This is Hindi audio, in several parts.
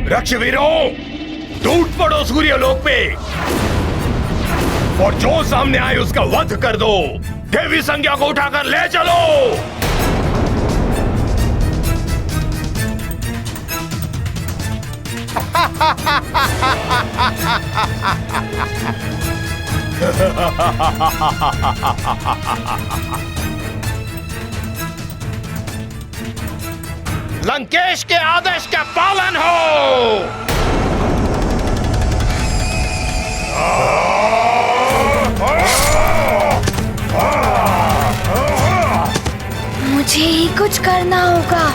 रक्षवीरों, टूट पड़ो सूर्यलोक पे और जो सामने आए उसका वध कर दो। देवी संज्ञा को उठाकर ले चलो। लंकेश के आदेश का पालन हो। मुझे ही कुछ करना होगा।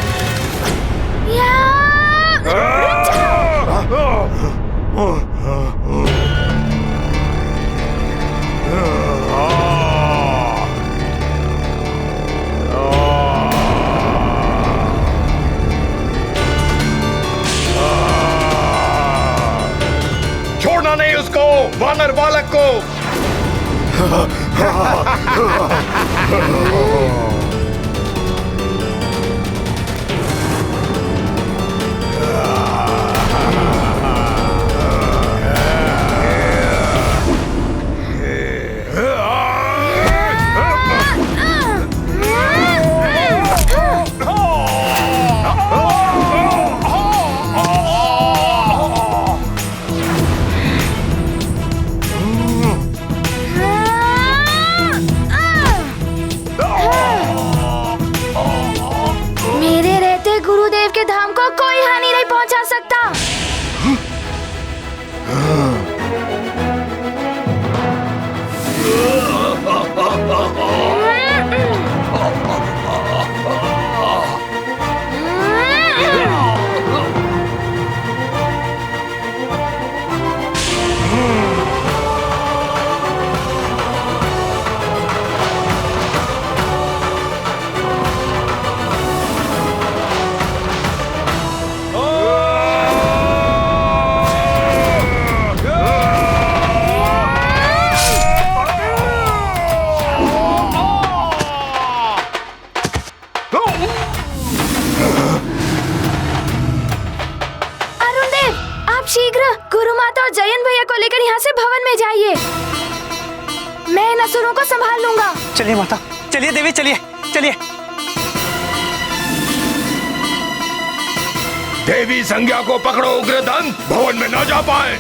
छोड़ना नहीं उसको, वानर बालक को। चलिए माता, चलिए देवी, चलिए चलिए। देवी संज्ञा को पकड़ो उग्रदंत, भवन में न जा पाए।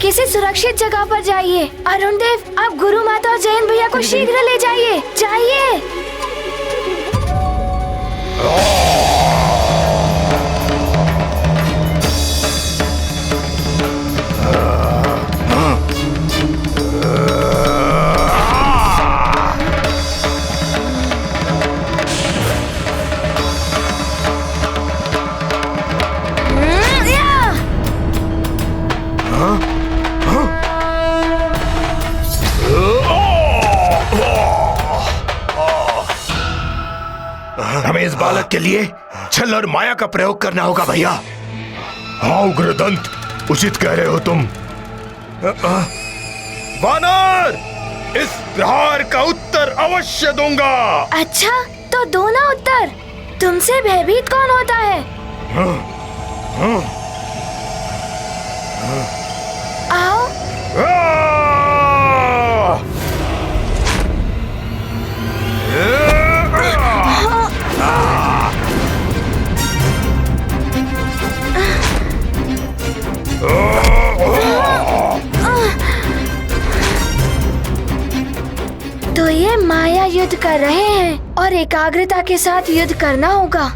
किसी सुरक्षित जगह पर जाइए। अरुण देव, आप गुरु माता और जयंत भैया को शीघ्र ले जाइए। जाइए। हमें इस बालक के लिए छल और माया का प्रयोग करना होगा भैया। हाँ उग्रदंत, उचित कह रहे हो तुम। वानर, इस प्रहार का उत्तर अवश्य दूंगा। अच्छा, तो दो ना उत्तर। तुमसे भयभीत कौन होता है? आओ। तो ये माया युद्ध कर रहे हैं और एकाग्रता के साथ युद्ध करना होगा।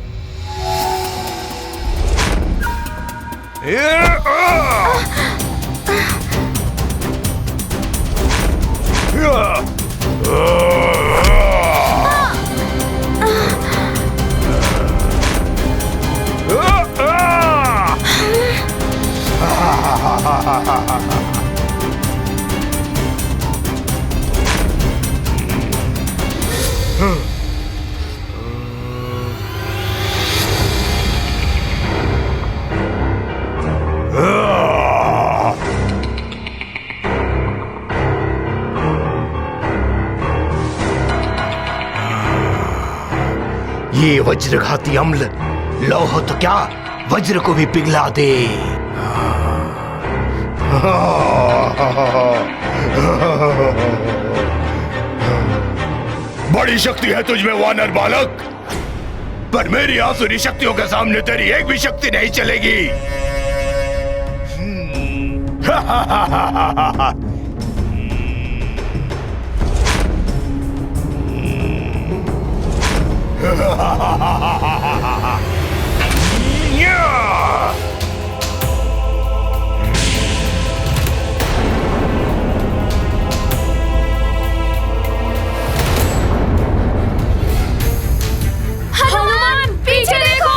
ये वज्रघाती अम्ल लौह तो क्या, वज्र को भी पिघला दे। बड़ी शक्ति है तुझमें वानर बालक, पर मेरी आसुरी शक्तियों के सामने तेरी एक भी शक्ति नहीं चलेगी। हनुमान, पीछे देखो।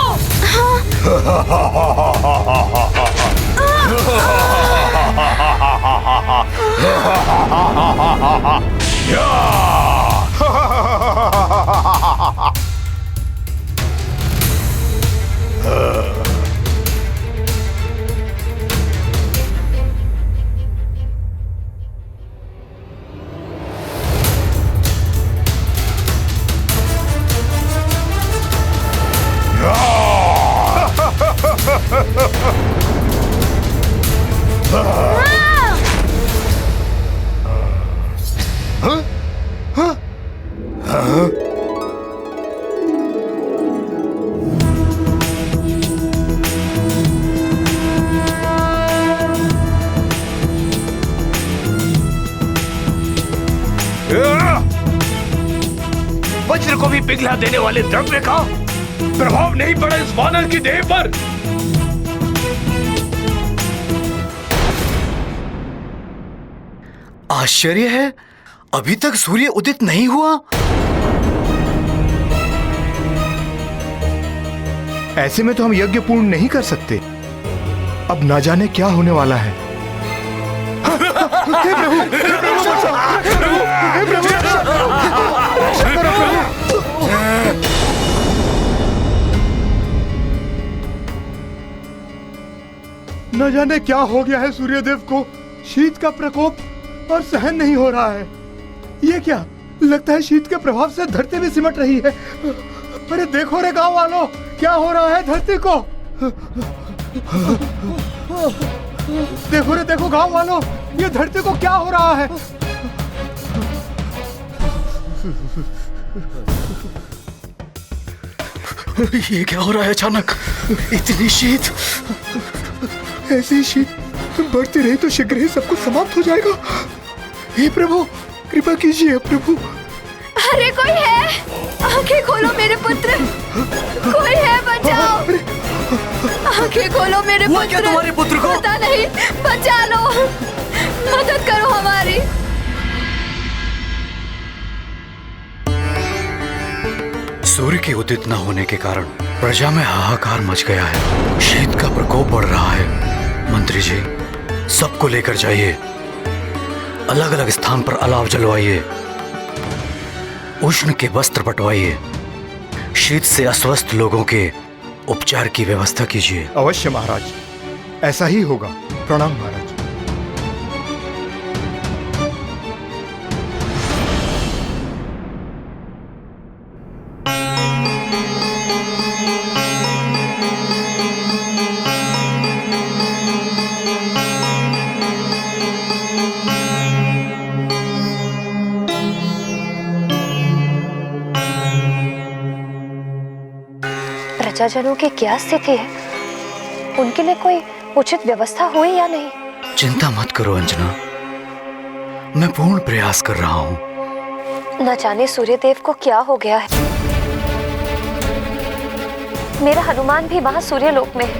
वज्र को भी पिघला देने वाले द्रव्य का प्रभाव नहीं पड़ा इस वानर की देह पर। आश्चर्य है, अभी तक सूर्य उदित नहीं हुआ। ऐसे में तो हम यज्ञ पूर्ण नहीं कर सकते। अब ना जाने क्या होने वाला है। हे प्रभु, हे प्रभु बचाओ, हे प्रभु, हे प्रभु बचाओ। न जाने क्या हो गया है सूर्यदेव को। शीत का प्रकोप और सहन नहीं हो रहा है। ये क्या, लगता है शीत के प्रभाव से धरती भी सिमट रही है। अरे देखो रे गांव वालों, क्या हो रहा है धरती को। देखो रे देखो गांव वालों, ये धरती को क्या हो रहा है। ये क्या हो रहा है अचानक, इतनी शीत। ऐसी शीत बढ़ती रही तो शीघ्र ही सब कुछ समाप्त हो जाएगा। हे प्रभु, कृपा कीजिए प्रभु। अरे कोई है, आंखें खोलो मेरे पुत्र, कोई है, बचाओ। आंखें खोलो मेरे पुत्र। क्या तुम्हारे पुत्र को? पता नहीं, बचा लो, मदद करो हमारी। सूर्य के उदित न होने के कारण प्रजा में हाहाकार मच गया है। शीत का प्रकोप बढ़ रहा है। मंत्री जी, सबको लेकर जाइए, अलग अलग स्थान पर अलाव जलवाइए, उष्ण के वस्त्र बंटवाइए, शीत से अस्वस्थ लोगों के उपचार की व्यवस्था कीजिए। अवश्य महाराज, ऐसा ही होगा। प्रणाम महाराज। प्रजाजनों की क्या स्थिति है? उनके लिए कोई उचित व्यवस्था हुई या नहीं? चिंता मत करो अंजना, मैं पूर्ण प्रयास कर रहा हूँ। न जाने सूर्यदेव को क्या हो गया है। मेरा हनुमान भी वहां सूर्यलोक में है।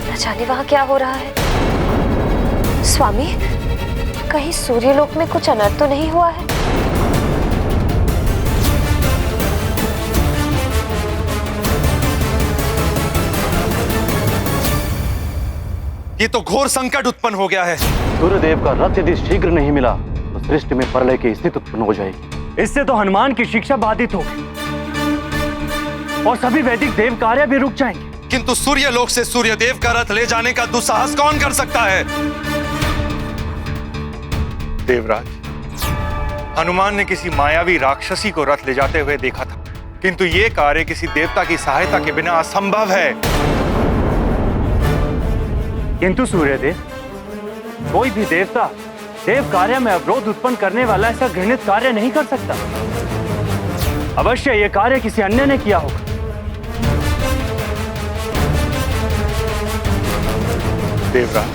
न जाने वहां क्या हो रहा है। स्वामी, कहीं सूर्यलोक में कुछ अनर्थ तो नहीं हुआ है? ये तो घोर संकट उत्पन्न हो गया है। सूर्यदेव का रथ यदि शीघ्र नहीं मिला तो सृष्टि में प्रलय की स्थिति उत्पन्न हो जाएगी। इससे तो हनुमान की शिक्षा बाधित होगी और सभी वैदिक देव कार्य भी रुक जाएंगे। किंतु सूर्यलोक से सूर्यदेव का रथ ले जाने का दुस्साहस कौन कर सकता है? देवराज, हनुमान ने किसी मायावी राक्षसी को रथ ले जाते हुए देखा था, किंतु ये कार्य किसी देवता की सहायता के बिना असंभव है। किंतु सूर्यदेव, कोई भी देवता देव कार्य में अवरोध उत्पन्न करने वाला ऐसा घृणित कार्य नहीं कर सकता। अवश्य यह कार्य किसी अन्य ने किया होगा। देवराज,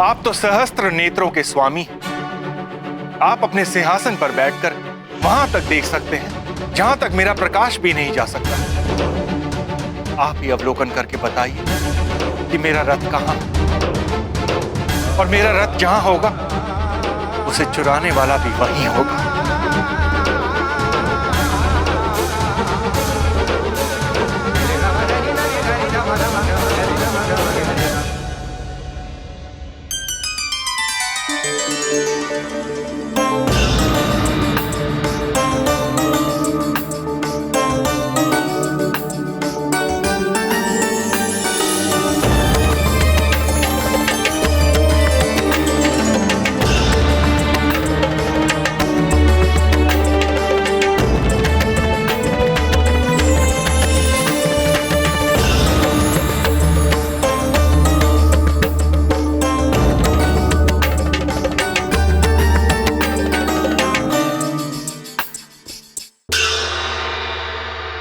आप तो सहस्त्र नेत्रों के स्वामी। आप अपने सिंहासन पर बैठकर वहां तक देख सकते हैं जहां तक मेरा प्रकाश भी नहीं जा सकता। आप ही अवलोकन करके बताइए कि मेरा रथ कहां, और मेरा रथ जहां होगा उसे चुराने वाला भी वहीं होगा।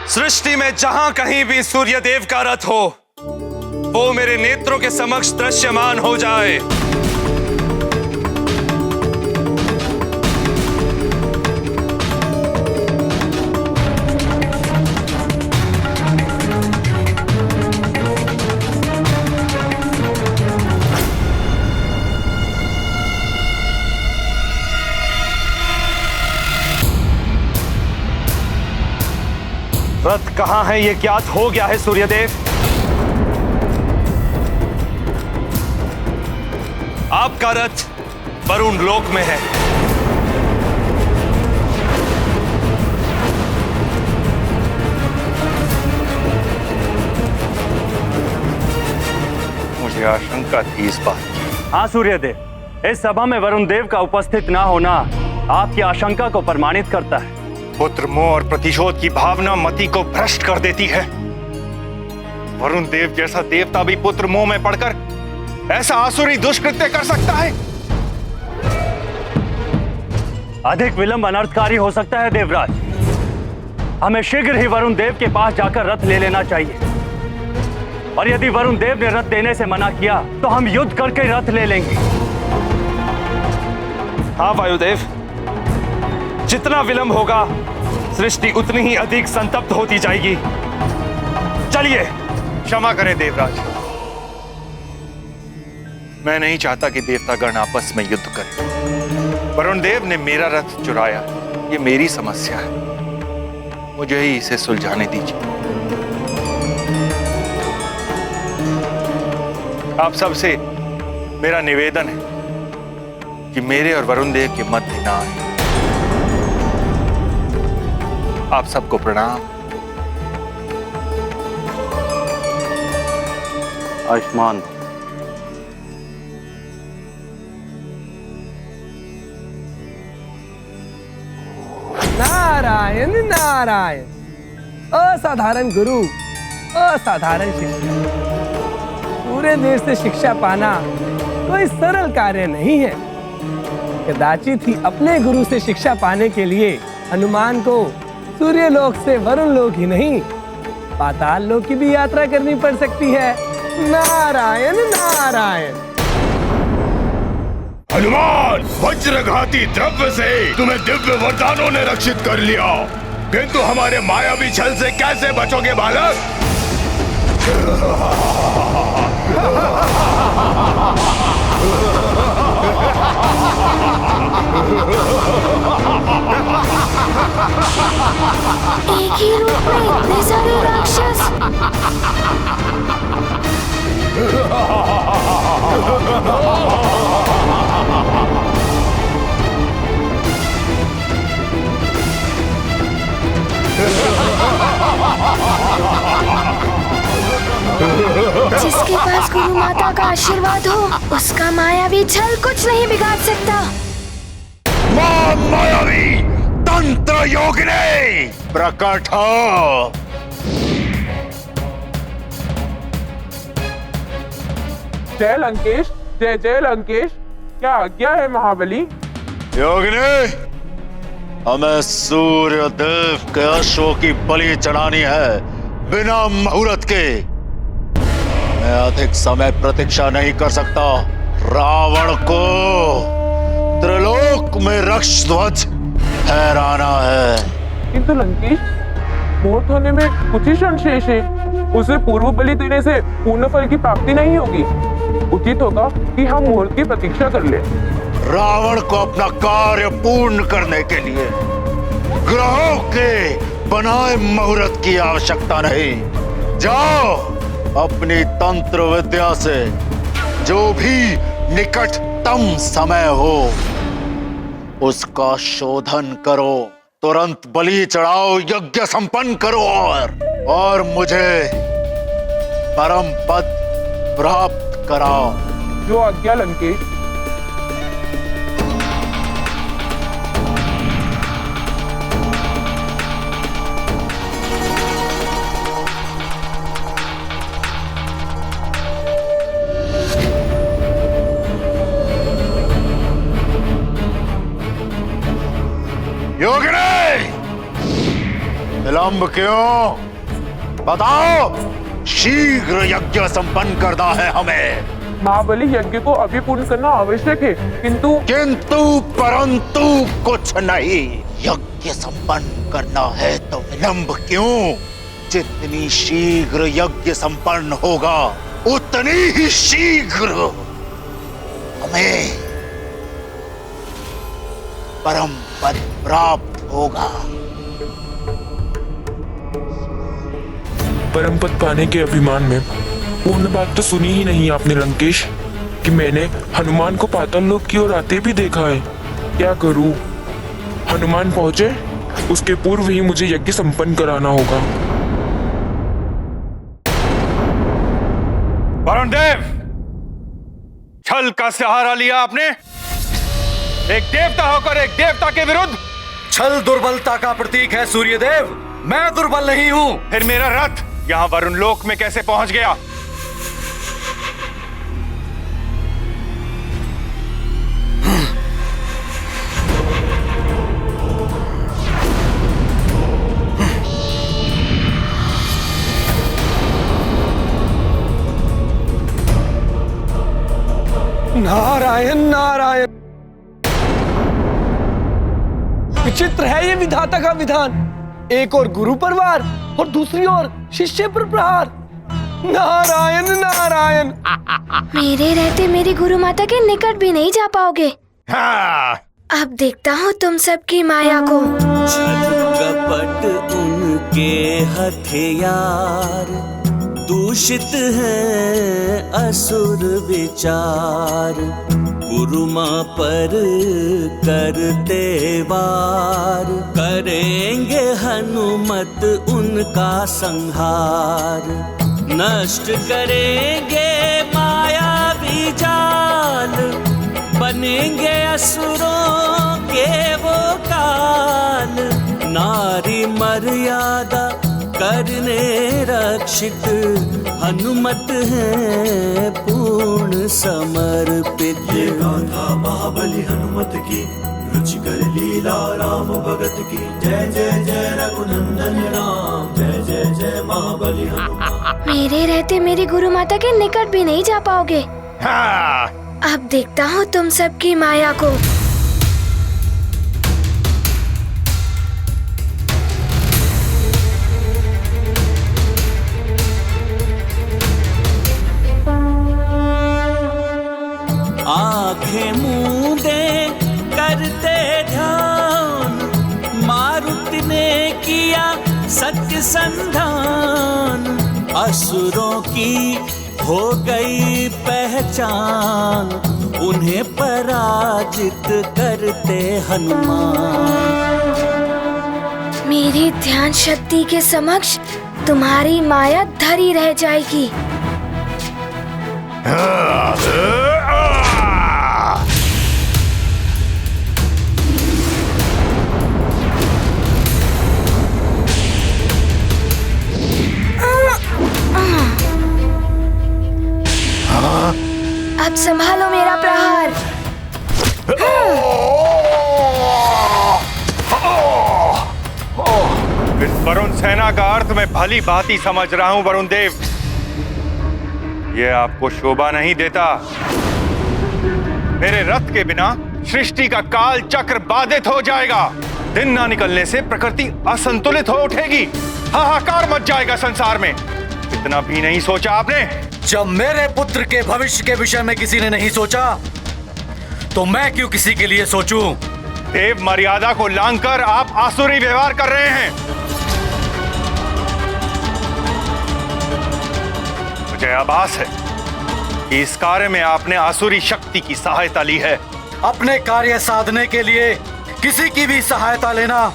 सृष्टि में जहां कहीं भी सूर्यदेव का रथ हो, वो मेरे नेत्रों के समक्ष दृश्यमान हो जाए। रथ कहां है ये ज्ञात हो गया है सूर्यदेव। आपका रथ वरुण लोक में है। मुझे आशंका थी इस बात की। हाँ सूर्यदेव, इस सभा में वरुण देव का उपस्थित ना होना आपकी आशंका को प्रमाणित करता है। पुत्र मोह और प्रतिशोध की भावना मति को भ्रष्ट कर देती है। वरुण देव जैसा देवता भी पुत्र मोह में पड़कर ऐसा आसुरी दुष्कृत्य कर सकता है। अधिक विलंब अनर्थकारी हो सकता है देवराज। हमें शीघ्र ही वरुण देव के पास जाकर रथ ले लेना चाहिए। और यदि वरुण देव ने रथ देने से मना किया तो हम युद्ध करके रथ ले लेंगे। हाँ वायुदेव, जितना विलंब होगा सृष्टि उतनी ही अधिक संतप्त होती जाएगी। चलिए, क्षमा करें देवराज, मैं नहीं चाहता कि देवतागण आपस में युद्ध करें। वरुण देव ने मेरा रथ चुराया, ये मेरी समस्या है, मुझे ही इसे सुलझाने दीजिए। आप सबसे मेरा निवेदन है कि मेरे और वरुण देव के मध्य ना आए। आप सबको प्रणाम। आयुष्मान। नारायण नारायण। असाधारण गुरु, असाधारण शिष्य। पूरे देश से शिक्षा पाना कोई सरल कार्य नहीं है। कदाचित ही अपने गुरु से शिक्षा पाने के लिए हनुमान को सूर्य लोक से वरुण लोक ही नहीं, पाताल लोक की भी यात्रा करनी पड़ सकती है। नारायण नारायण। हनुमान, वज्रघाती द्रव्य से तुम्हें दिव्य वरदानों ने रक्षित कर लिया, किंतु हमारे मायावी छल से कैसे बचोगे बालक? एक ही रूप में इतने सारे राक्षस। जिसके पास गुरु माता का आशीर्वाद हो, उसका मायावी छल कुछ नहीं बिगाड़ सकता। मायावी तंत्र योगिनी प्रकट हो। जय लंकेश, जय जय लंकेश। क्या आज्ञा है महाबली? योगिनी, हमें सूर्य देव के अश्वों की बलि चढ़ानी है बिना मुहूर्त के। मैं अधिक समय प्रतीक्षा नहीं कर सकता। रावण को त्रिलोक में रक्ष ध्वज फहराना है। किंतु लंकेश, मुहूर्त होने में कुछ ही क्षण शेष है। उसे पूर्व बलि देने से पूर्ण फल की प्राप्ति नहीं होगी। उचित होगा कि हम मुहूर्त की प्रतीक्षा कर लें। रावण को अपना कार्य पूर्ण करने के लिए ग्रहों के बनाए मुहूर्त की आवश्यकता नहीं। जाओ, अपनी तंत्र विद्या से जो भी निकटतम समय हो उसका शोधन करो, तुरंत बलि चढ़ाओ, यज्ञ संपन्न करो और मुझे परम पद प्राप्त कराओ। जो आज्ञा लंकेश। योगिनी, विलंब क्यों? बताओ, शीघ्र यज्ञ संपन्न करना है हमें। महाबली, यज्ञ को अभी पूर्ण करना आवश्यक है, किंतु परंतु कुछ नहीं। यज्ञ संपन्न करना है तो विलंब क्यों? जितनी शीघ्र यज्ञ संपन्न होगा उतनी ही शीघ्र हमें परम पद प्राप्त होगा। परम पद पाने के अभिमान में पूर्ण बात तो सुनी ही नहीं आपने लंकेश, कि मैंने हनुमान को पाताल लोक की ओर आते भी देखा है। क्या करूं? हनुमान पहुंचे उसके पूर्व ही मुझे यज्ञ संपन्न कराना होगा। वरुण देव, छल का सहारा लिया आपने। एक देवता होकर एक देवता के विरुद्ध। छल दुर्बलता का प्रतीक है सूर्यदेव, मैं दुर्बल नहीं हूं। फिर मेरा रथ यहां वरुण लोक में कैसे पहुंच गया? नारायण नारायण। विचित्र है ये विधाता का विधान। एक और गुरु पर वार और दूसरी ओर शिष्य पर प्रहार। नारायण नारायण। मेरे रहते मेरी गुरु माता के निकट भी नहीं जा पाओगे। हाँ। अब देखता हूँ तुम सबकी माया को। कपट उनके हथियार, दूषित है असुर विचार। गुरु माँ पर करते वार, करेंगे हनुमत उनका संहार। नष्ट करेंगे मायावी जाल, बनेंगे असुरों के वो काल। नारी मर्यादा करने रक्षित, हनुमत है पूर्ण समर्पित। ये गाथा महाबली हनुमत की, रुचिकर लीला राम भगत की। जय जय जय रघुनंदन राम, जय जय जय महाबली हनुमान। मेरे रहते मेरी गुरु माता के निकट भी नहीं जा पाओगे। हाँ। अब देखता हूँ तुम सबकी माया को। आंखें मूंदे करते ध्यान, मारुति ने किया सत्य संधान। असुरों की हो गई पहचान, उन्हें पराजित करते हनुमान। मेरी ध्यान शक्ति के समक्ष तुम्हारी माया धरी रह जाएगी। अब संभालो मेरा प्रहार। इस वरुण सेना का अर्थ मैं भली भांति समझ रहा हूं वरुण देव। यह आपको शोभा नहीं देता। मेरे रथ के बिना सृष्टि का काल चक्र बाधित हो जाएगा। दिन ना निकलने से प्रकृति असंतुलित हो उठेगी। हाहाकार मच जाएगा संसार में। इतना भी नहीं सोचा आपने? जब मेरे पुत्र के भविष्य के विषय में किसी ने नहीं सोचा, तो मैं क्यों किसी के लिए सोचूं? देव मर्यादा को लांघकर आप आसुरी व्यवहार कर रहे हैं। मुझे आभास है कि इस कार्य में आपने आसुरी शक्ति की सहायता ली है। अपने कार्य साधने के लिए किसी की भी सहायता लेना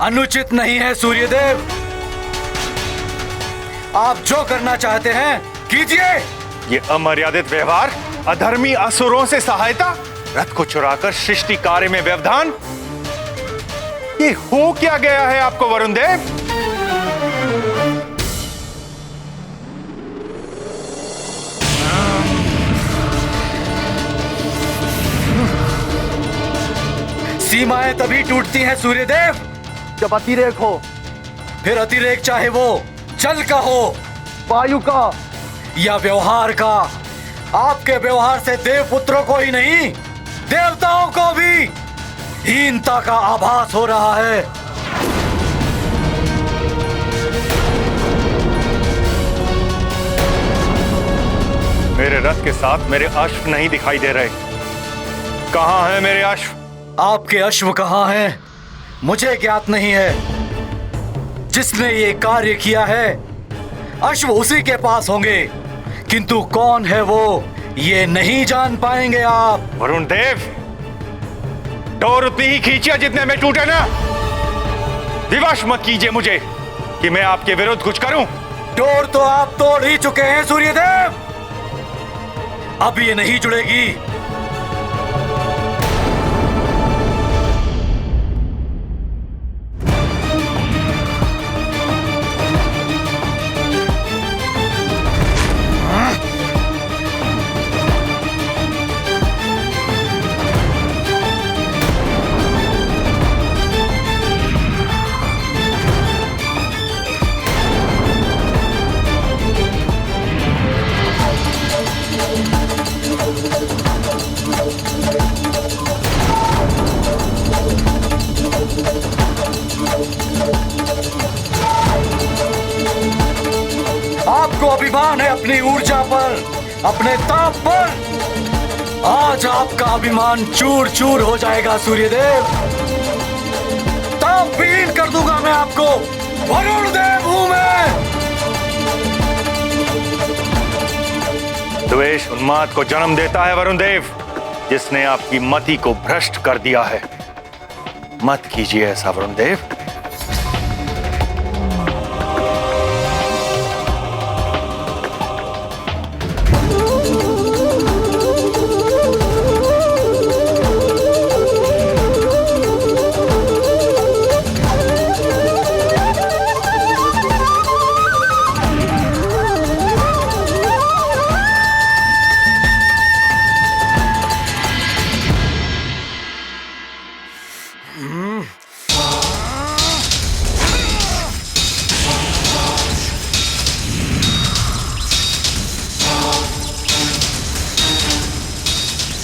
अनुचित नहीं है सूर्यदेव। आप जो करना चाहते हैं कीजिए। ये अमर्यादित व्यवहार, अधर्मी असुरों से सहायता, रथ को चुराकर सृष्टि कार्य में व्यवधान, ये हो क्या गया है आपको वरुण देव? सीमाएं तभी टूटती हैं सूर्यदेव जब अतिरेक हो। फिर अतिरेक चाहे वो जल का हो, वायु का या व्यवहार का। आपके व्यवहार से देव पुत्रों को ही नहीं, देवताओं को भी हीनता का आभास हो रहा है। मेरे रथ के साथ मेरे अश्व नहीं दिखाई दे रहे। कहां हैं मेरे अश्व? आपके अश्व कहां हैं मुझे ज्ञात नहीं है। जिसने ये कार्य किया है अश्व उसी के पास होंगे, किंतु कौन है वो ये नहीं जान पाएंगे आप। वरुण देव, डोर उतनी ही खींचिए जितने में टूटे ना। विवश मत कीजिए मुझे कि मैं आपके विरुद्ध कुछ करूं। डोर तो आप तोड़ ही चुके हैं सूर्यदेव, अब ये नहीं जुड़ेगी। आपको अभिमान है अपनी ऊर्जा पर, अपने ताप पर। आज आपका अभिमान चूर चूर हो जाएगा सूर्यदेव। तापहीन कर दूंगा मैं आपको। वरुण देव हूं मैं। द्वेष उन्माद को जन्म देता है वरुण देव, जिसने आपकी मति को भ्रष्ट कर दिया है। मत कीजिए ऐसा वरुण देव।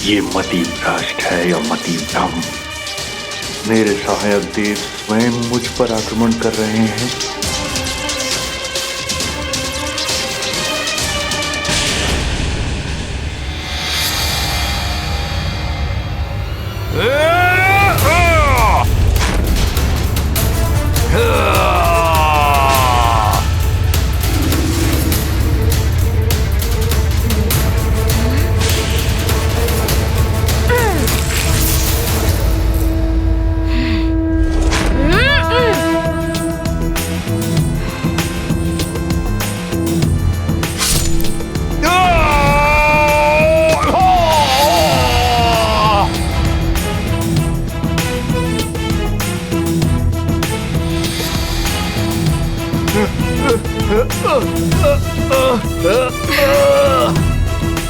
ये मति भ्रष्ट है या मति भ्रम? मेरे सहायक देव स्वयं मुझ पर आक्रमण कर रहे हैं।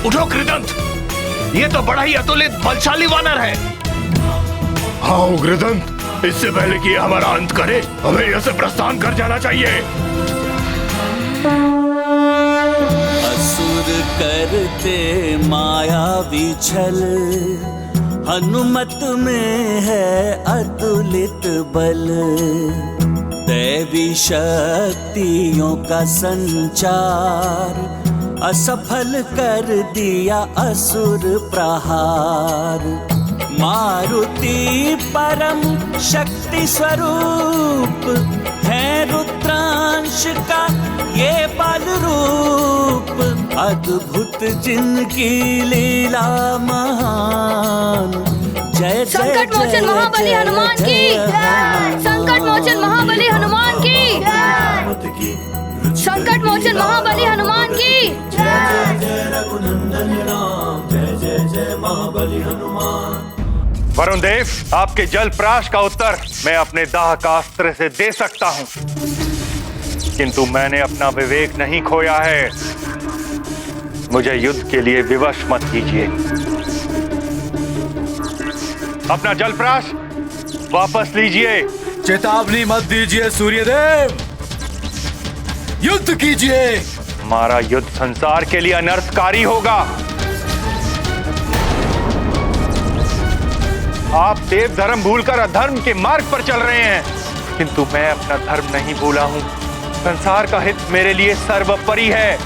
उठो कृदंत, ये तो बड़ा ही अतुलित बलशाली वानर है। हाँ उग्रदंत, इससे पहले कि हमारा अंत करे हमें यहाँ से प्रस्थान कर जाना चाहिए। असुर करते मायावी छल, हनुमत में है अतुलित बल। दैवी शक्तियों का संचार असफल कर दिया असुर प्रहार। मारुति परम शक्ति स्वरूप है रुद्रांश का ये बल रूप। अद्भुत जिनकी लीला महान। जय संकट मोचन महाबली हनुमान की। संकट मोचन महाबली हनुमान की। संकट मोचन महाबली हनुमान की। वरुण देव, आपके जल प्राश का उत्तर मैं अपने दाह का अस्त्र से दे सकता हूं, किंतु मैंने अपना विवेक नहीं खोया है। मुझे युद्ध के लिए विवश मत कीजिए। अपना जल प्राश वापस लीजिए। चेतावनी मत दीजिए सूर्यदेव, युद्ध कीजिए। हमारा युद्ध संसार के लिए अनर्थकारी होगा। आप देव धर्म भूलकर अधर्म के मार्ग पर चल रहे हैं, किंतु मैं अपना धर्म नहीं भूला हूं। संसार का हित मेरे लिए सर्वोपरि है।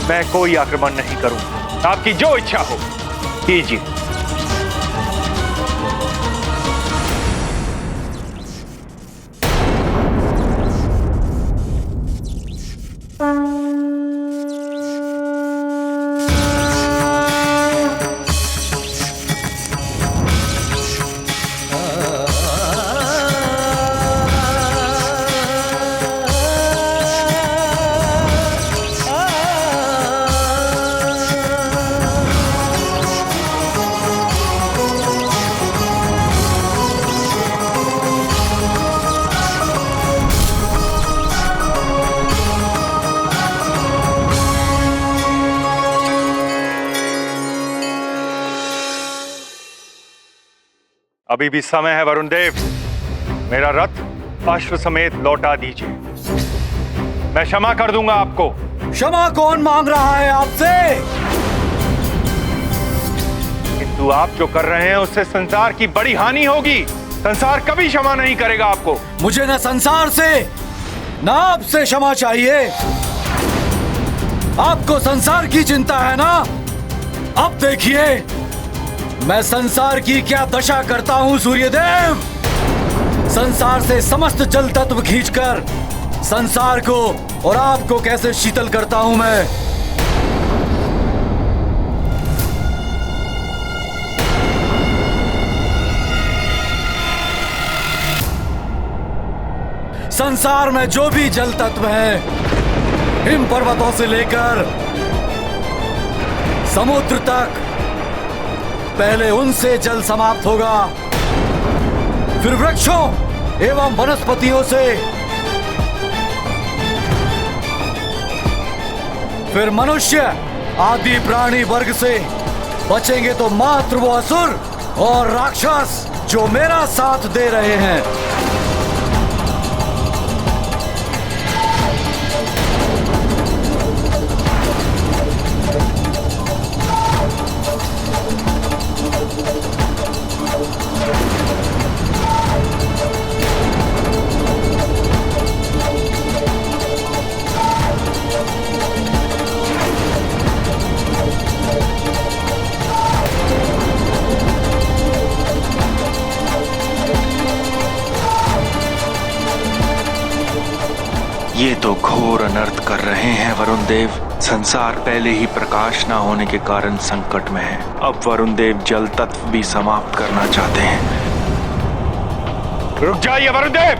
मैं कोई आक्रमण नहीं करूंगा। आपकी जो इच्छा हो कीजिए। अभी भी समय है वरुण देव, मेरा रथ अश्व समेत लौटा दीजिए। मैं क्षमा कर दूंगा आपको। क्षमा कौन मांग रहा है आपसे? किंतु आप जो कर रहे हैं उससे संसार की बड़ी हानि होगी। संसार कभी क्षमा नहीं करेगा आपको। मुझे ना संसार से ना आपसे क्षमा चाहिए। आपको संसार की चिंता है ना? अब देखिए मैं संसार की क्या दशा करता हूं सूर्यदेव। संसार से समस्त जल तत्व खींचकर संसार को और आपको कैसे शीतल करता हूं मैं। संसार में जो भी जल तत्व है, हिम पर्वतों से लेकर समुद्र तक, पहले उनसे जल समाप्त होगा, फिर वृक्षों एवं वनस्पतियों से, फिर मनुष्य आदि प्राणी वर्ग से, बचेंगे तो मात्र वो असुर और राक्षस जो मेरा साथ दे रहे हैं। ये तो घोर अनर्थ कर रहे हैं वरुण देव। संसार पहले ही प्रकाश ना होने के कारण संकट में है। अब वरुण देव जल तत्व भी समाप्त करना चाहते हैं। रुक जाइए वरुण देव,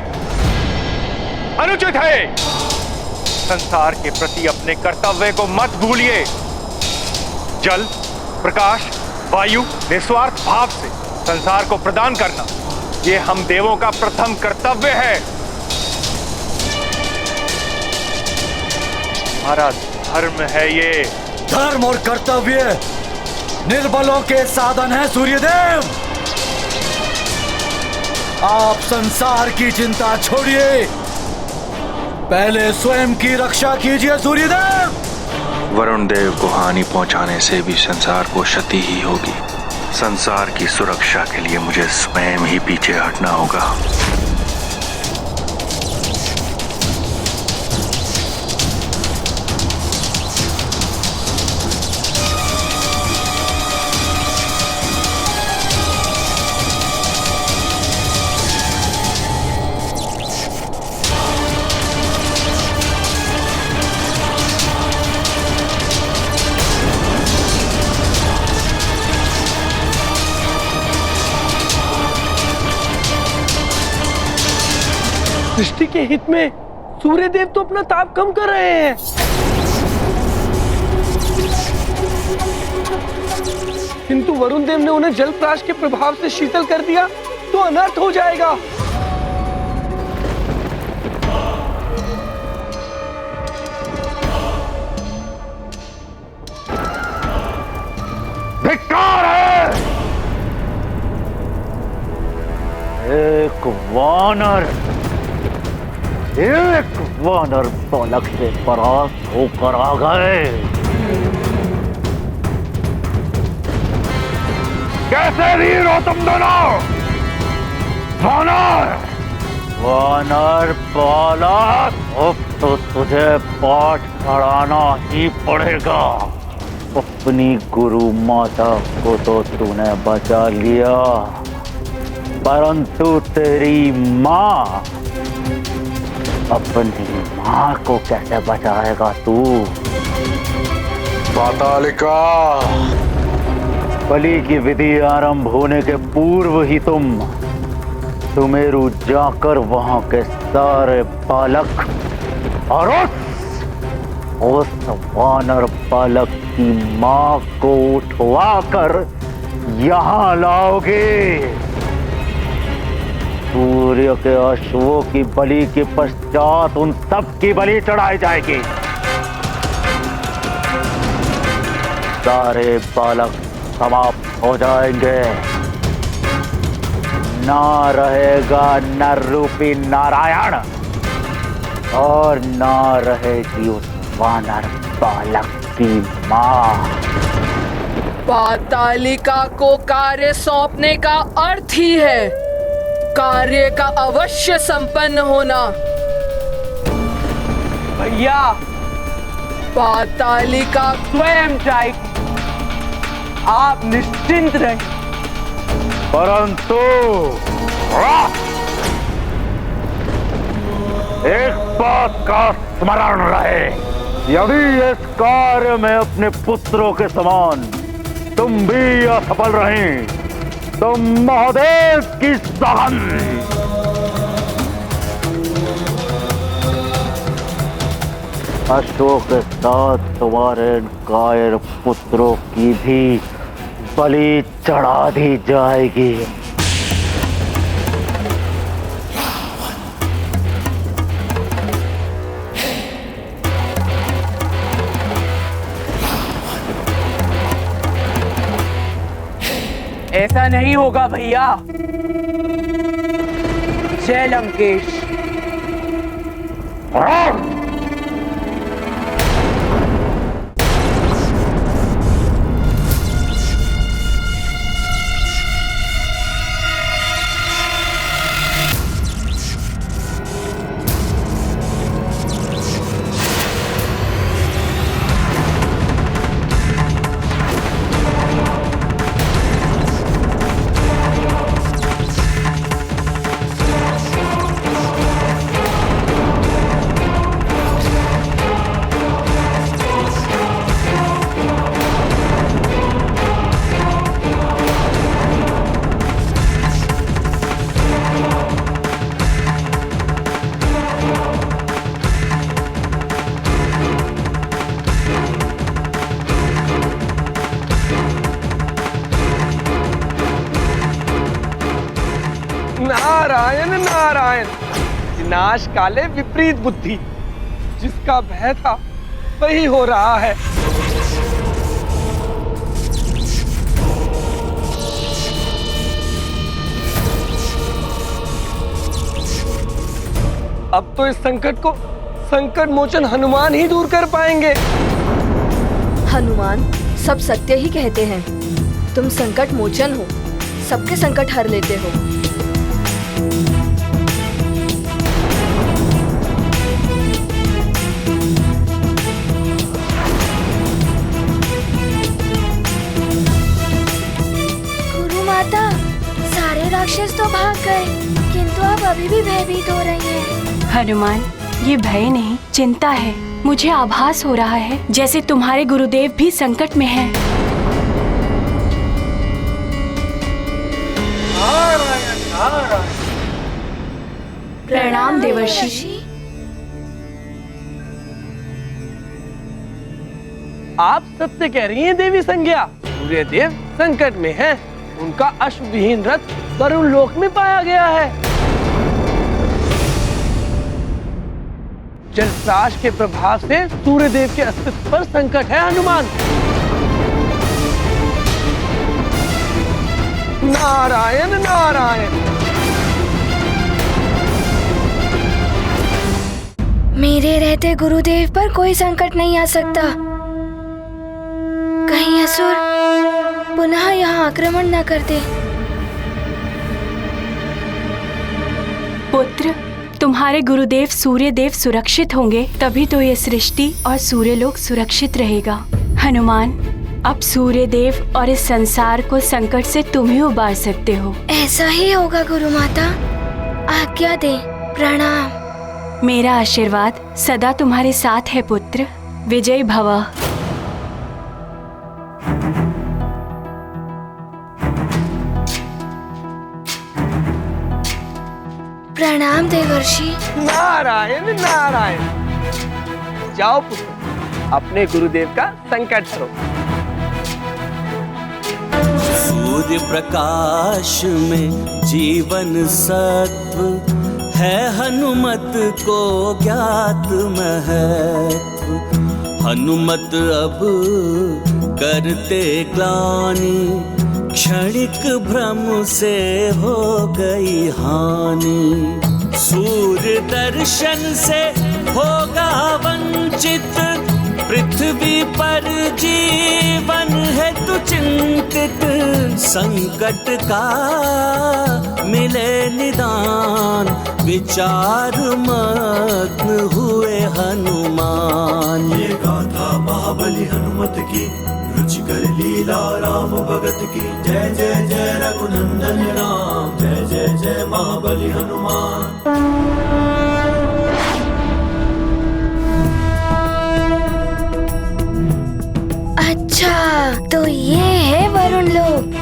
अनुचित है। संसार के प्रति अपने कर्तव्य को मत भूलिए। जल, प्रकाश, वायु निस्वार्थ भाव से संसार को प्रदान करना, ये हम देवों का प्रथम कर्तव्य है। हमारा धर्म है ये। धर्म और कर्तव्य निर्बलों के साधन है सूर्यदेव। आप संसार की चिंता छोड़िए, पहले स्वयं की रक्षा कीजिए सूर्यदेव। वरुण देव को हानि पहुंचाने से भी संसार को क्षति ही होगी। संसार की सुरक्षा के लिए मुझे स्वयं ही पीछे हटना होगा। सृष्टि के हित में सूर्यदेव तो अपना ताप कम कर रहे हैं। किंतु वरुण देव ने उन्हें जल प्राश के प्रभाव से शीतल कर दिया तो अनर्थ हो जाएगा। धिक्कार है। एक वानर बालक से परास्त होकर आ गए। कैसे वीर हो तुम दोनों? वानर बालक, अब तो तुझे पाठ पढ़ाना ही पड़ेगा। अपनी गुरु माता को तो तूने बचा लिया, परंतु तेरी माँ, अपनी माँ को कैसे बचाएगा तू? पातालिका, बलि की विधि आरंभ होने के पूर्व ही तुम सुमेरु जाकर वहां के सारे बालक और उस वानर बालक की माँ को उठवा कर यहाँ लाओगे। सूर्य के अश्वों की बलि के पश्चात उन सब की बलि चढ़ाई जाएगी। सारे बालक समाप्त हो जाएंगे। ना रहेगा नर रूपी नारायण और ना रहेगी उस वानर बालक की माँ। पातालिका को कार्य सौंपने का अर्थ ही है कार्य का अवश्य संपन्न होना। भैया पातालिका स्वयं जाएगी, आप निश्चिंत रहें। परंतु एक बात का स्मरण रहे, यदि इस कार्य में अपने पुत्रों के समान तुम भी असफल रहीं, तो महादेव की सहन अशोक के साथ तुम्हारे कायर पुत्रों की भी बलि चढ़ा दी जाएगी। ऐसा नहीं होगा भैया। जय लंकेश। नारायण नारायण, विनाश काले विपरीत बुद्धि। जिसका भय था वही हो रहा है। अब तो इस संकट को संकट मोचन हनुमान ही दूर कर पाएंगे। हनुमान सब सत्य ही कहते हैं। तुम संकट मोचन हो, सबके संकट हर लेते हो। गुरु माता, सारे राक्षस तो भाग गए, किंतु आप अभी भी भयभीत हो रही हैं। हनुमान, ये भय नहीं चिंता है। मुझे आभास हो रहा है जैसे तुम्हारे गुरुदेव भी संकट में हैं। प्रणाम देवर्षि। आप सत्य कह रही हैं देवी संज्ञा। सूर्यदेव संकट में हैं। उनका अश्वविहीन रथ वरुण लोक में पाया गया है। जलराज के प्रभाव से सूर्यदेव के अस्तित्व पर संकट है हनुमान। नारायण नारायण। मेरे रहते गुरुदेव पर कोई संकट नहीं आ सकता। कहीं असुर पुनः यहाँ आक्रमण न कर दे। पुत्र, तुम्हारे गुरुदेव सूर्यदेव सुरक्षित होंगे तभी तो ये सृष्टि और सूर्यलोक सुरक्षित रहेगा। हनुमान, अब सूर्यदेव और इस संसार को संकट से तुम ही उबार सकते हो। ऐसा ही होगा गुरु माता, आज्ञा दे। प्रणाम। मेरा आशीर्वाद सदा तुम्हारे साथ है पुत्र। विजय भव। प्रणाम देवर्षि। नारायण नारायण। जाओ पुत्र, अपने गुरुदेव का संकट हरो। सूर्य प्रकाश में जीवन सत्व है, हनुमत को ज्ञात महत्व। हनुमत अब करते ग्लानि, क्षणिक भ्रम से हो गई हानि। सूर्य दर्शन से होगा वंचित, पृथ्वी पर जीवन है तू चिंतित, संकट का मिले निदान, विचार मग्न हुए हनुमान। ये गाथा महाबली हनुमत की, रुचिकर लीला राम भगत की। जय जय जय रघुनंदन राम, जय जय जय महाबली हनुमान। अच्छा, तो ये है वरुण लोक।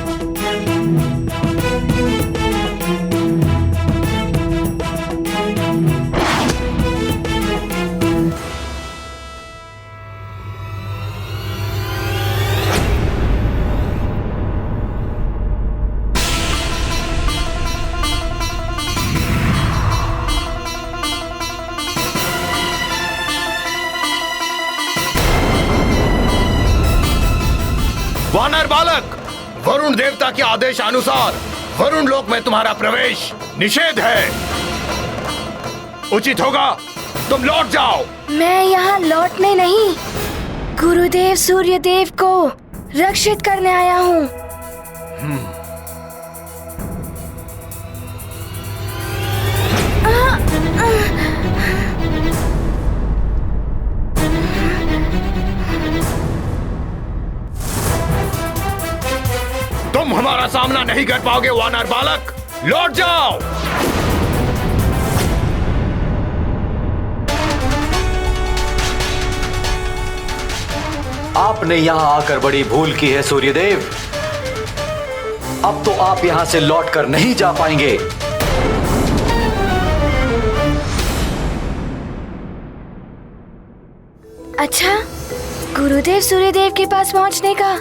वानर बालक, वरुण देवता के आदेश अनुसार वरुण लोक में तुम्हारा प्रवेश निषेध है। उचित होगा तुम लौट जाओ। मैं यहाँ लौटने नहीं, गुरुदेव सूर्यदेव को रक्षित करने आया हूँ। तुम हमारा सामना नहीं कर पाओगे वानर बालक, लौट जाओ। आपने यहाँ आकर बड़ी भूल की है सूर्यदेव। अब तो आप यहाँ से लौटकर नहीं जा पाएंगे। अच्छा, गुरुदेव सूर्यदेव के पास पहुँचने का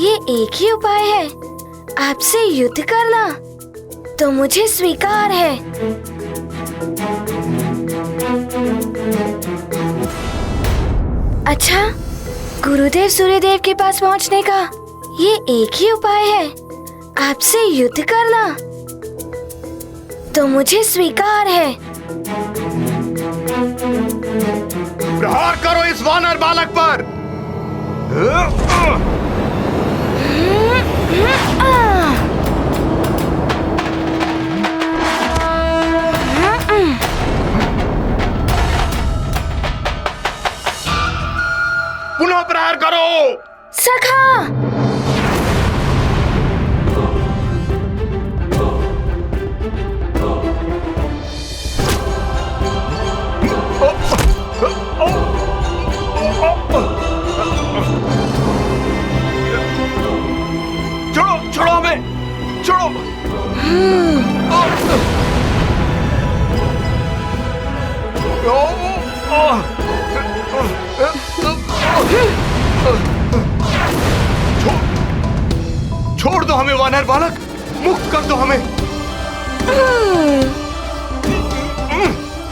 ये एक ही उपाय है, आपसे युद्ध करना। तो मुझे स्वीकार है। अच्छा, गुरुदेव सूर्यदेव के पास पहुंचने का ये एक ही उपाय है, आपसे युद्ध करना। तो मुझे स्वीकार है। प्रहार करो इस वानर बालक पर। पुनः प्रहार करो। सखा, छोड़ो छोड़ो हमें, छोड़ो। छोड़ दो हमें वानर बालक, मुक्त कर दो हमें।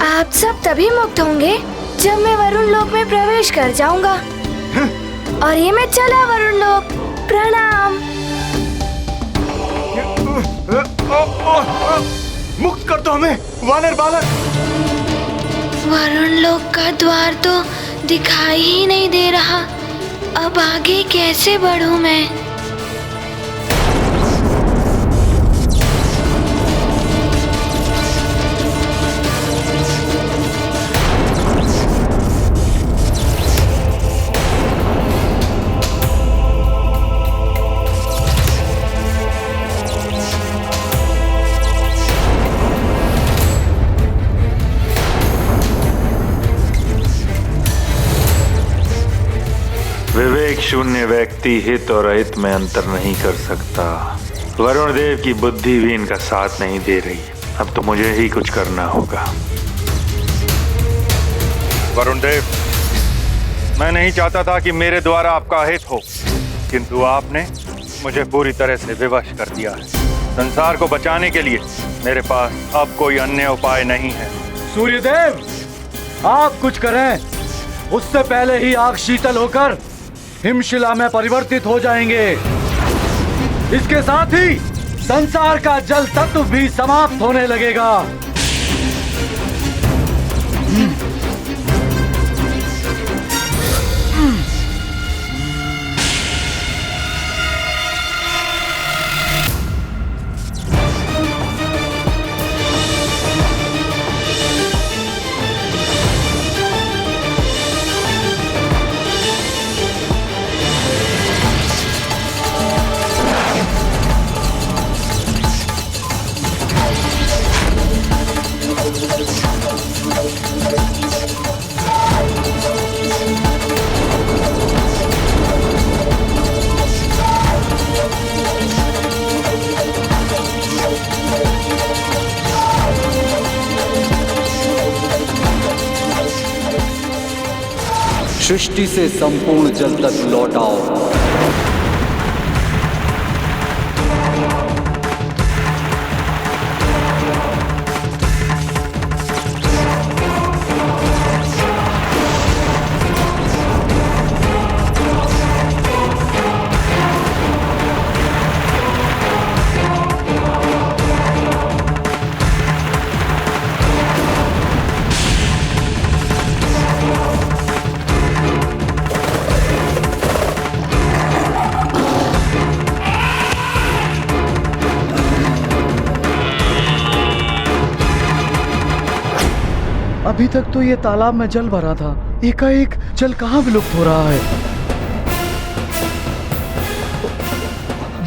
आप सब तभी मुक्त होंगे जब मैं वरुण लोक में प्रवेश कर जाऊंगा। और ये मैं चला वरुण लोक। प्रणाम। मुक्त कर दो हमें वानर बालक। वरुण लोक का द्वार तो दिखाई ही नहीं दे रहा। अब आगे कैसे बढ़ूं मैं? विवेक शून्य व्यक्ति हित और अहित में अंतर नहीं कर सकता। वरुण देव की बुद्धि भी इनका साथ नहीं दे रही। अब तो मुझे ही कुछ करना होगा। वरुण देव, मैं नहीं चाहता था कि मेरे द्वारा आपका हित हो, किंतु आपने मुझे पूरी तरह से विवश कर दिया है। संसार को बचाने के लिए मेरे पास अब कोई अन्य उपाय नहीं है। सूर्यदेव, आप कुछ करें, उससे पहले ही आग शीतल होकर हिमशिला में परिवर्तित हो जाएंगे। इसके साथ ही संसार का जल तत्व भी समाप्त होने लगेगा। सृष्टि से संपूर्ण जल तक लौटाओ। अभी तक तो ये तालाब में जल भरा था, एकाएक जल कहाँ विलुप्त हो रहा है?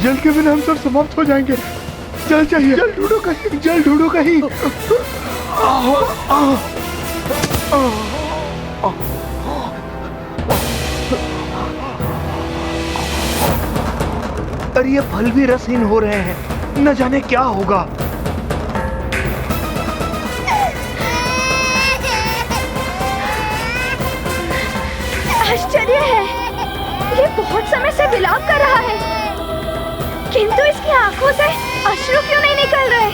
जल के बिना हम सब समाप्त हो जाएंगे। जल चाहिए, जल ढूंढो कहीं, जल ढूंढो कहीं। अरे ये फल भी रसहीन हो रहे हैं, न जाने क्या होगा। आश्चर्य है, ये बहुत समय से विलाप कर रहा है, किंतु इसकी आंखों से अश्रु क्यों नहीं निकल रहे?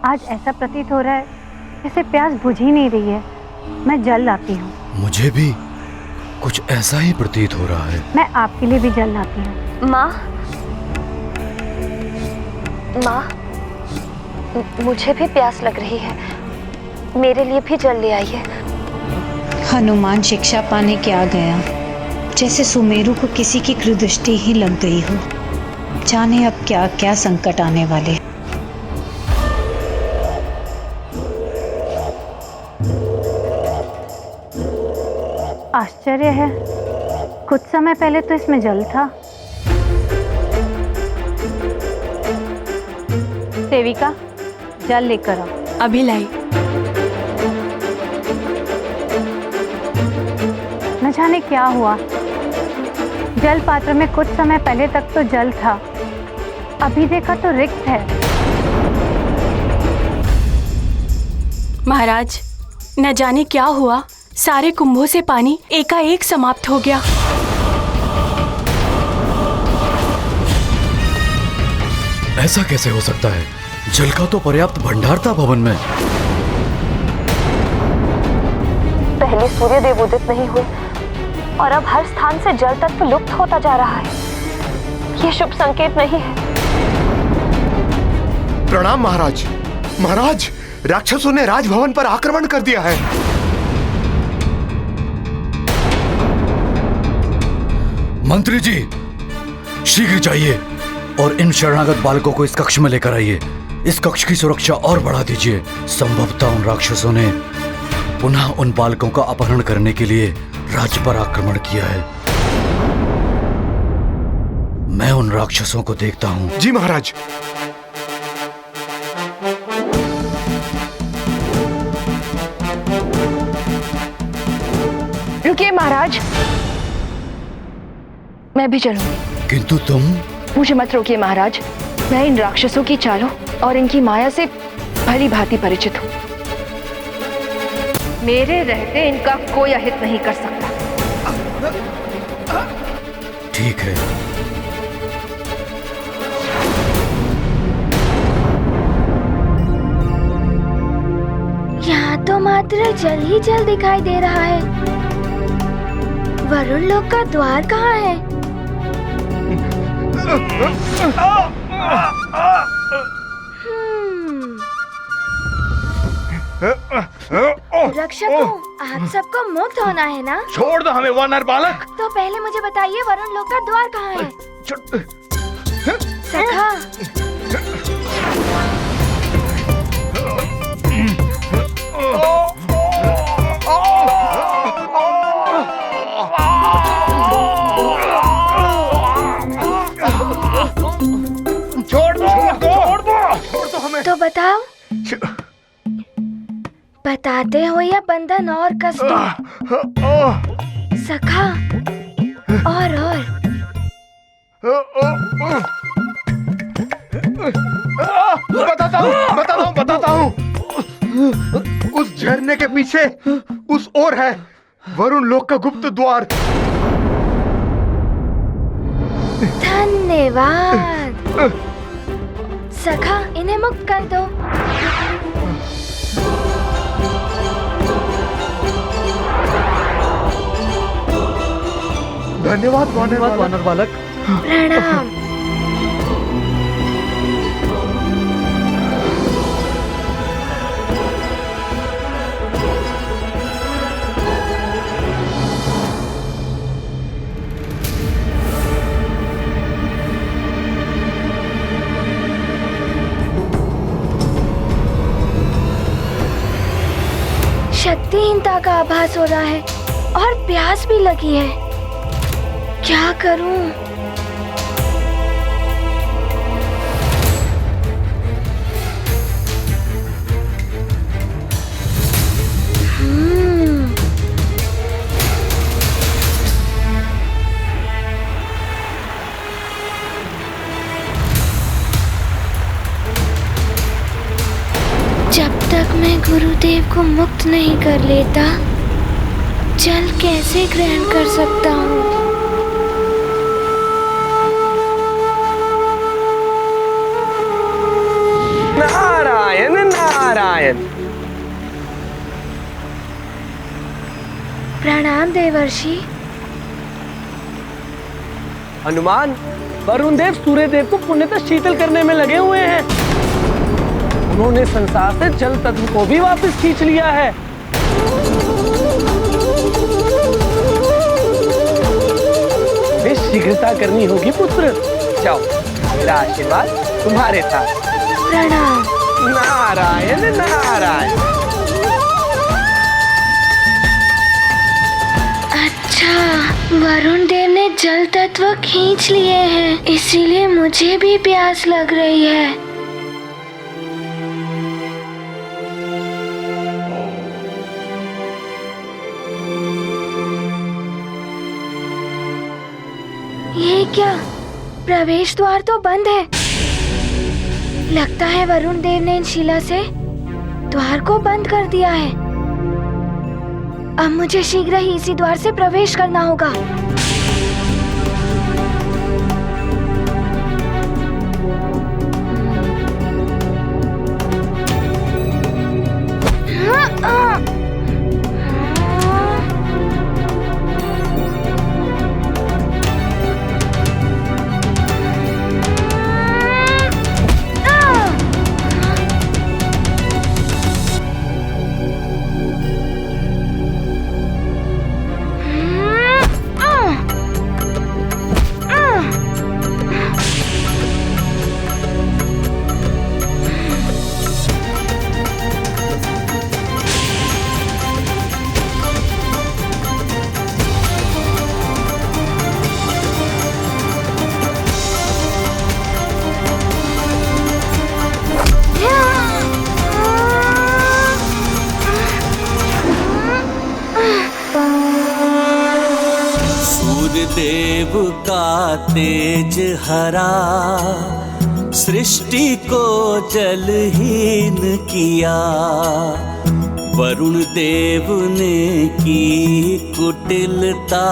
आज ऐसा प्रतीत हो रहा है जैसे प्यास बुझ ही नहीं रही है। मैं जल लाती हूँ। मुझे भी कुछ ऐसा ही प्रतीत हो रहा है। मैं आपके लिए भी जल लाती हूँ। माँ, माँ, मुझे भी प्यास लग रही है, मेरे लिए भी जल ले आइए। हनुमान शिक्षा पाने क्या गया, जैसे सुमेरु को किसी की कृदृष्टि ही लग गई हो। जाने अब क्या क्या संकट आने वाले। आश्चर्य है, कुछ समय पहले तो इसमें जल था। सेविका, जल लेकर आओ। अभी लाई। न जाने क्या हुआ, जल पात्र में कुछ समय पहले तक तो जल था, अभी देखा तो रिक्त है। महाराज, न जाने क्या हुआ, सारे कुंभों से पानी एकाएक समाप्त हो गया। ऐसा कैसे हो सकता है? जल का तो पर्याप्त भंडार था भवन में। पहले सूर्यदेव उदित नहीं हुए और अब हर स्थान से जल तत्व लुप्त होता जा रहा है। ये शुभ संकेत नहीं है। प्रणाम महाराज। महाराज, राक्षसों ने राजभवन पर आक्रमण कर दिया है। मंत्री जी, शीघ्र जाइए और इन शरणागत बालकों को इस कक्ष में लेकर आइए। इस कक्ष की सुरक्षा और बढ़ा दीजिए। संभवतः उन राक्षसों ने पुनः उन बालकों का अपहरण करने के लिए राज्य पर आक्रमण किया है। मैं उन राक्षसों को देखता हूं। जी महाराज। रुकिए महाराज, मैं भी चलूंगी। किंतु तुम? मुझे मत रोकिए महाराज, मैं इन राक्षसों की चालों और इनकी माया से भली भांति परिचित हूँ। मेरे रहते इनका कोई अहित नहीं कर सकता। ठीक है। यहाँ तो मात्र जल ही जल दिखाई दे रहा है। वरुण लोक का द्वार कहाँ है? रक्षकों, आप सबको मुक्त होना है ना? छोड़ दो हमें वानर बालक। तो पहले मुझे बताइए वरुण लोक का द्वार कहाँ है? सखा। छोड़ दो हमें। तो बताओ, बताते हो या बंधन और कष्ट? सखा और बताता हूँ। उस झरने के पीछे उस ओर है वरुण लोक का गुप्त द्वार। धन्यवाद सखा, इन्हें मुक्त कर दो। धन्यवाद वानर बालक। प्रणाम। शक्तिहीनता का आभास हो रहा है और प्यास भी लगी है। क्या करूं? जब तक मैं गुरुदेव को मुक्त नहीं कर लेता, जल कैसे ग्रहण कर सकता हूँ? नारायण नारायण। प्रणाम देवर्षि। हनुमान, वरुण देव सूर्यदेव को पुण्यतः शीतल करने में लगे हुए हैं। उन्होंने संसार से जल तत्व को भी वापस खींच लिया है। शीघ्रता करनी होगी पुत्र। जाओ, मेरा आशीर्वाद तुम्हारे साथ। प्रणाम। नारायण नारायण। अच्छा, वरुण देव ने जल तत्व खींच लिए हैं, इसीलिए मुझे भी प्यास लग रही है। ये क्या? प्रवेश द्वार तो बंद है। लगता है वरुण देव ने इन शिला से द्वार को बंद कर दिया है। अब मुझे शीघ्र ही इसी द्वार से प्रवेश करना होगा। देव का तेज हरा, सृष्टि को जलहीन किया। वरुण देव ने की कुटिलता,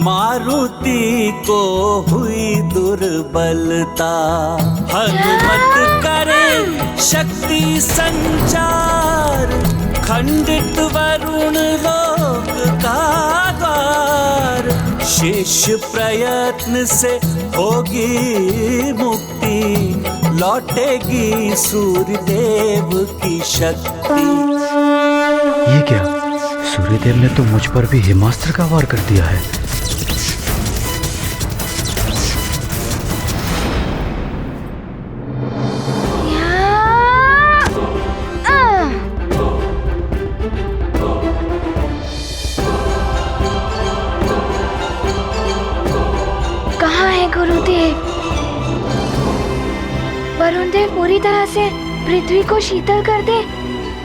मारुति को हुई दुर्बलता। हनुमत करे शक्ति संचार, खंडित वरुण लोक का द्वार। शेष प्रयत्न से होगी मुक्ति, लौटेगी सूर्यदेव की शक्ति। ये क्या? सूर्यदेव ने तो मुझ पर भी हिमास्त्र का वार कर दिया है। वरुण देव पूरी तरह से पृथ्वी को शीतल कर दे,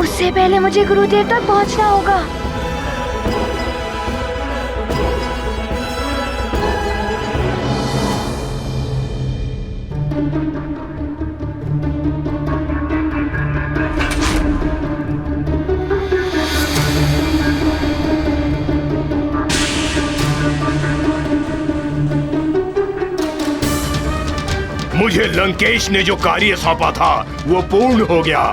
उस उससे पहले मुझे गुरुदेव तक पहुंचना होगा। मुझे लंकेश ने जो कार्य सौंपा था वो पूर्ण हो गया।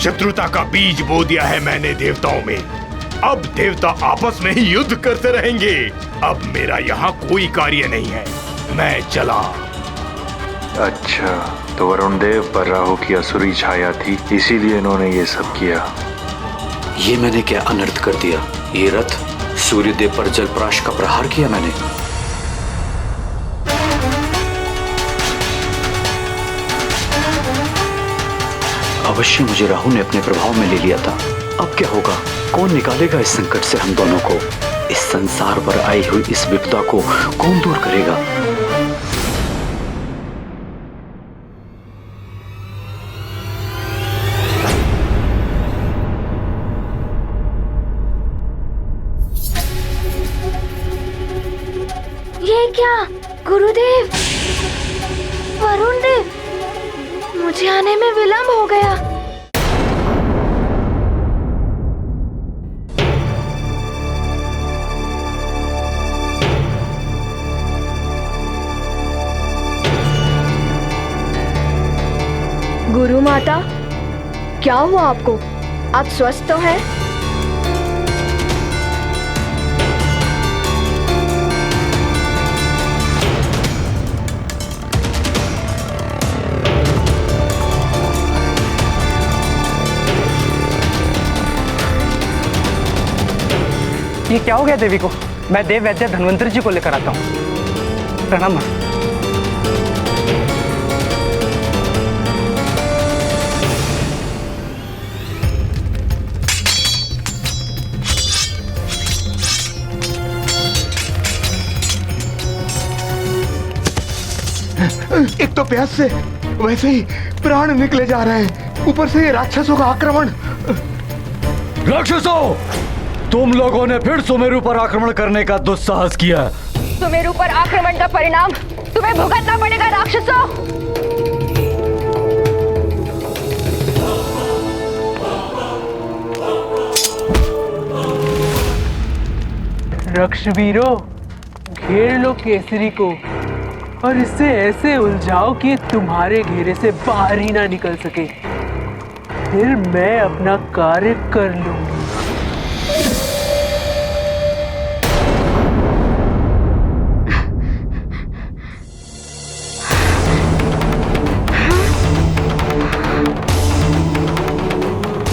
शत्रुता का बीज बो दिया है मैंने देवताओं में। अब देवता आपस में ही युद्ध करते रहेंगे। अब मेरा यहाँ कोई कार्य नहीं है, मैं चला। अच्छा, तो वरुण देव पर राहु की असुरी छाया थी, इसीलिए इन्होंने ये सब किया। ये मैंने क्या अनर्थ कर दिया? ये रथ सूर्यदेव पर जलप्राश का प्रहार किया मैंने। अवश्य मुझे राहु ने अपने प्रभाव में ले लिया था। अब क्या होगा? कौन निकालेगा इस संकट से हम दोनों को? इस संसार पर आई हुई इस विपदा को कौन दूर करेगा? ये क्या? गुरुदेव, वरुण देव, मुझे आने में विलंब हो गया। गुरु माता, क्या हुआ आपको? आप स्वस्थ तो हैं? ये क्या हो गया देवी को? मैं देव वैद्य धन्वंतरी जी को लेकर आता हूँ। प्रणाम मां। एक तो प्यास से वैसे ही प्राण निकले जा रहे हैं, ऊपर से ये राक्षसों का आक्रमण। राक्षसों, तुम लोगों ने फिर सुमेरु पर आक्रमण करने का दुस्साहस किया। सुमेरु पर आक्रमण का परिणाम तुम्हें भुगतना पड़ेगा राक्षसों। रक्षवीरों, घेर लो केसरी को और इसे ऐसे उलझाओ कि तुम्हारे घेरे से बाहर ही ना निकल सके। फिर मैं अपना कार्य कर लूंगी।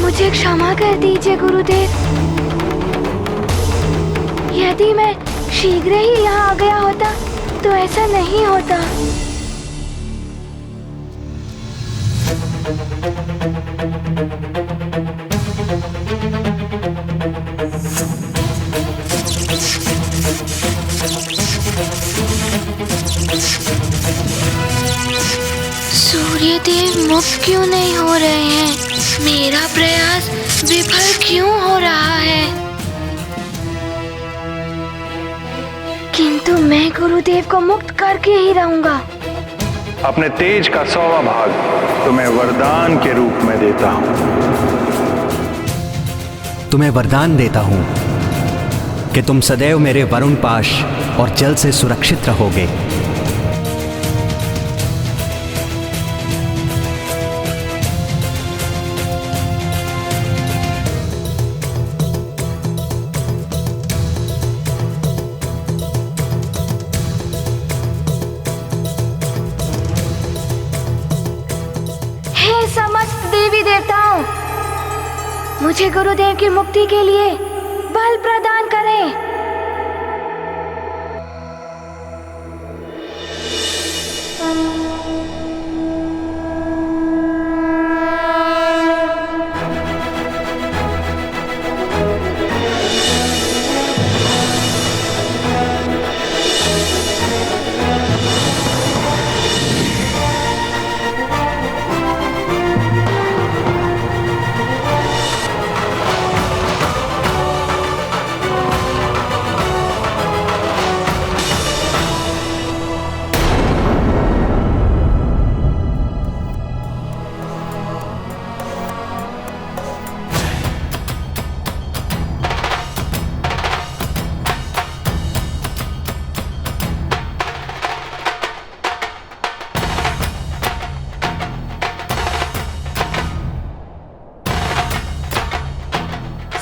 मुझे क्षमा कर दीजिए गुरुदेव। यदि मैं शीघ्र ही यहाँ आ गया होता तो ऐसा नहीं होता। सूर्यदेव मुक्त क्यों नहीं हो रहे हैं? मेरा प्रयास विफल क्यों हो रहा है? किंतु मैं गुरुदेव को मुक्त करके ही रहूंगा। अपने तेज का 100वां भाग तुम्हें वरदान के रूप में देता हूं। तुम्हें वरदान देता हूं कि तुम सदैव मेरे वरुण पाश और जल से सुरक्षित रहोगे। मुझे गुरुदेव की मुक्ति के लिए बल प्रदान करें।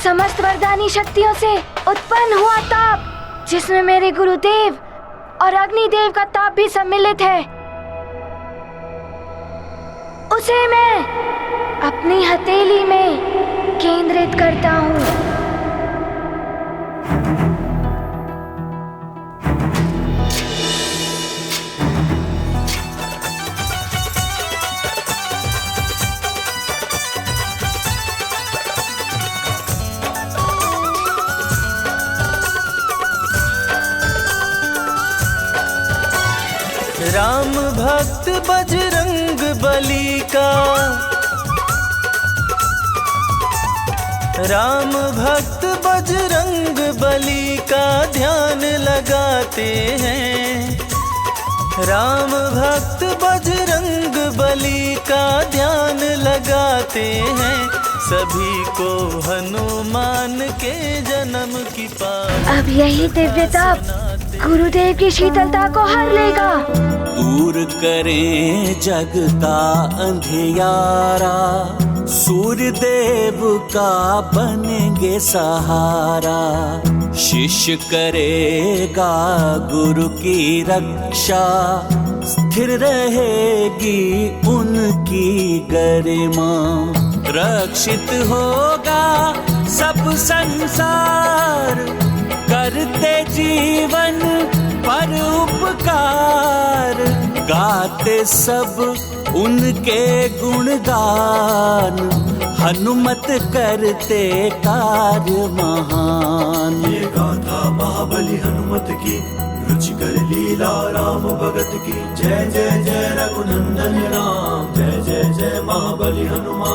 समस्त वरदानी शक्तियों से उत्पन्न हुआ ताप, जिसमें मेरे गुरुदेव और अग्निदेव का ताप भी सम्मिलित है, उसे मैं अपनी हथेली में केंद्रित करता हूँ। राम भक्त बजरंग बली का, राम भक्त बजरंग बली का ध्यान लगाते हैं। राम भक्त बजरंग बली का ध्यान लगाते हैं, सभी को हनुमान के जन्म की पास। अब यही दिव्य ताप गुरुदेव की शीतलता को हर लेगा। दूर करें जग का अंधियारा, सूर्य देव का बनेंगे सहारा। शिष्य करेगा गुरु की रक्षा, स्थिर रहेगी उनकी गरिमा। रक्षित होगा सब संसार, करते जीवन पर उपकार। गाते सब उनके गुणगान, हनुमत करते कार्य महान। ये गाथा महाबली हनुमत की, रुचिकर लीला राम भगत की। जय जय जय रघुनंदन राम, जय जय जय महाबली हनुमान।